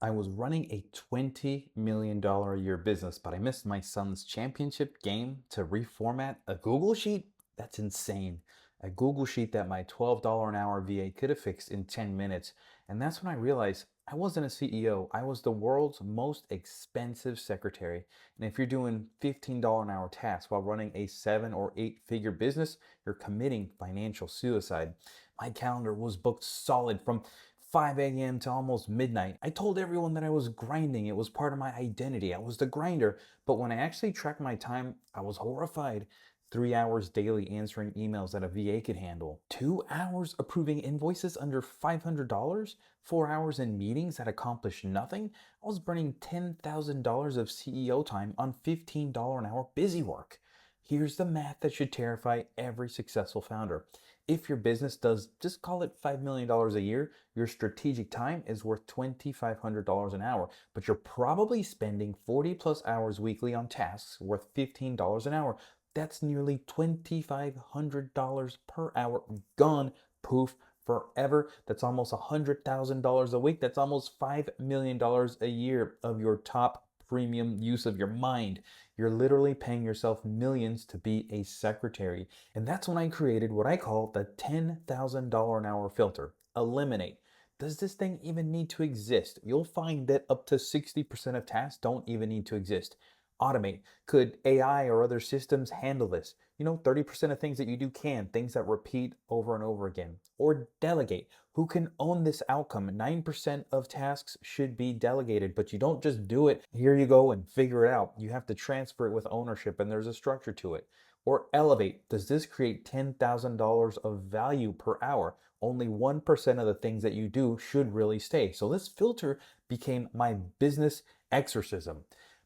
I was running a $20 million a year business, but I missed my son's championship game to reformat a Google Sheet. That's insane. A Google Sheet that my $12 an hour VA could have fixed in 10 minutes. And that's when I realized I wasn't a CEO. I was the world's most expensive secretary. And if you're doing $15 an hour tasks while running a 7 or 8 figure business, you're committing financial suicide. My calendar was booked solid from 5 a.m. to almost midnight. I told everyone that I was grinding. It was part of my identity. I was the grinder. But when I actually tracked my time, I was horrified. 3 hours daily answering emails that a VA could handle. 2 hours approving invoices under $500. 4 hours in meetings that accomplished nothing. I was burning $10,000 of CEO time on $15 an hour busy work. Here's the math that should terrify every successful founder. If your business does, just call it $5 million a year, your strategic time is worth $2,500 an hour, but you're probably spending 40 plus hours weekly on tasks worth $15 an hour. That's nearly $2,500 per hour gone, poof, forever. That's almost $100,000 a week. That's almost $5 million a year of your top premium use of your mind. You're literally paying yourself millions to be a secretary. And that's when I created what I call the $10,000 an hour filter. Eliminate. Does this thing even need to exist? You'll find that up to 60% of tasks don't even need to exist. Automate. Could AI or other systems handle this? 30% of things that you do can, things that repeat over and over again. Or delegate. Who can own this outcome? 9% of tasks should be delegated, but you don't just do it. Here you go and figure it out. You have to transfer it with ownership, and there's a structure to it. Or elevate. Does this create $10,000 of value per hour? Only 1% of the things that you do should really stay. So this filter became my business exorcism.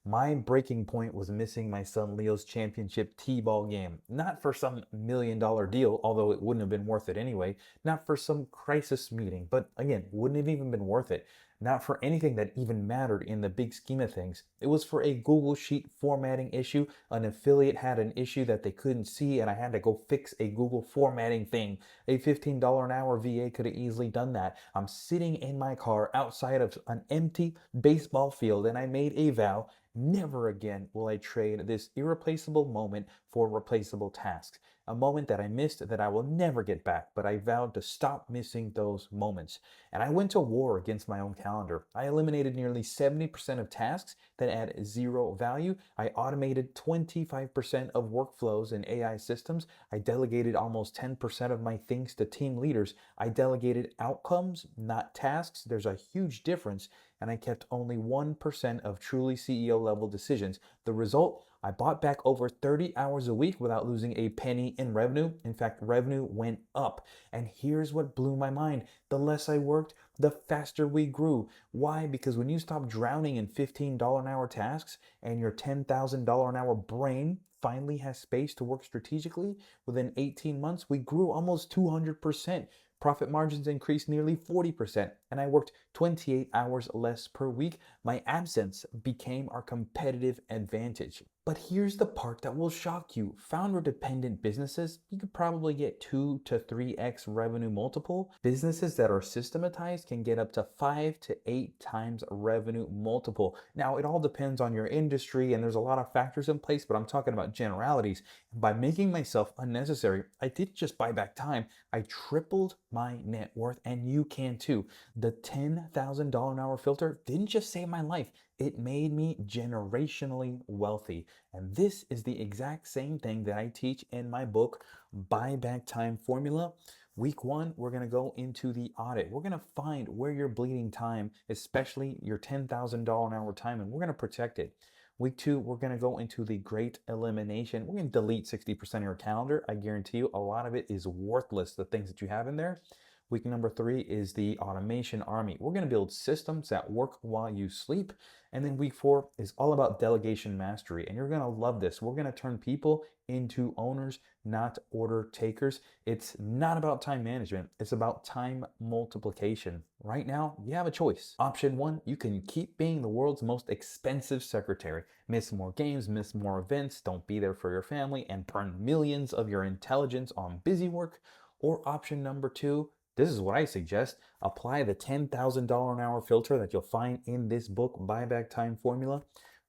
My breaking point was missing my son Leo's championship T-ball game. Not for some $1 million deal, although it wouldn't have been worth it anyway. Not for some crisis meeting, but again, wouldn't have even been worth it. Not for anything that even mattered in the big scheme of things. It was for a Google Sheet formatting issue. An affiliate had an issue that they couldn't see, and I had to go fix a Google formatting thing. A $15 an hour VA could have easily done that. I'm sitting in my car outside of an empty baseball field, and I made a vow. Never again will I trade this irreplaceable moment for replaceable tasks. A moment that I missed that I will never get back, but I vowed to stop missing those moments. And I went to war against my own calendar. I eliminated nearly 70% of tasks that add zero value. I automated 25% of workflows in AI systems. I delegated almost 10% of my things to team leaders. I delegated outcomes, not tasks. There's a huge difference. And I kept only 1% of truly CEO level decisions. The result, I bought back over 30 hours a week without losing a penny in revenue. In fact, revenue went up. And here's what blew my mind. The less I worked, the faster we grew. Why? Because when you stop drowning in $15 an hour tasks and your $10,000 an hour brain finally has space to work strategically, within 18 months, we grew almost 200%. Profit margins increased nearly 40%, and I worked 28 hours less per week. My absence became our competitive advantage. But here's the part that will shock you. Founder-dependent businesses, you could probably get 2 to 3x revenue multiple. Businesses that are systematized can get up to 5 to 8 times revenue multiple. Now, it all depends on your industry, and there's a lot of factors in place, but I'm talking about generalities. By making myself unnecessary, I didn't just buy back time, I tripled my net worth, and you can too. The $10,000 an hour filter didn't just save my life, it made me generationally wealthy. And this is the exact same thing that I teach in my book, Buy Back Time Formula. Week 1, we're going to go into the audit. We're going to find where you're bleeding time, especially your $10,000 an hour time, and we're going to protect it. Week 2, we're going to go into the great elimination. We're going to delete 60% of your calendar. I guarantee you a lot of it is worthless, the things that you have in there. Week number 3 is the automation army. We're going to build systems that work while you sleep. And then week 4 is all about delegation mastery. And you're going to love this. We're going to turn people into owners, not order takers. It's not about time management. It's about time multiplication. Right now, you have a choice. Option 1, you can keep being the world's most expensive secretary. Miss more games, miss more events, don't be there for your family, and burn millions of your intelligence on busy work. Or option number 2, This is what I suggest. Apply the $10,000 an hour filter that you'll find in this book, Buyback Time Formula.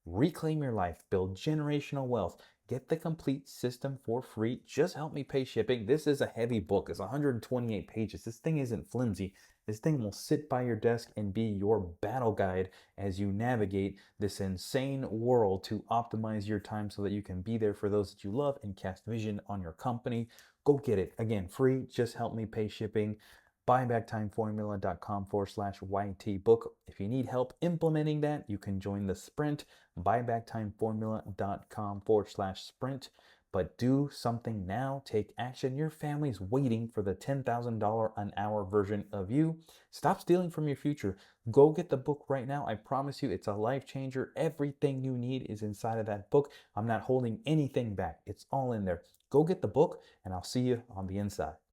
Reclaim your life, build generational wealth. Get the complete system for free. Just help me pay shipping. This is a heavy book. It's 128 pages. This thing isn't flimsy. This thing will sit by your desk and be your battle guide as you navigate this insane world to optimize your time so that you can be there for those that you love and cast vision on your company. Go get it. Again, free. Just help me pay shipping. Buybacktimeformula.com/YT book. If you need help implementing that, you can join the sprint. Buybacktimeformula.com/sprint. But do something now. Take action. Your family's waiting for the $10,000 an hour version of you. Stop stealing from your future. Go get the book right now. I promise you, it's a life changer. Everything you need is inside of that book. I'm not holding anything back. It's all in there. Go get the book, and I'll see you on the inside.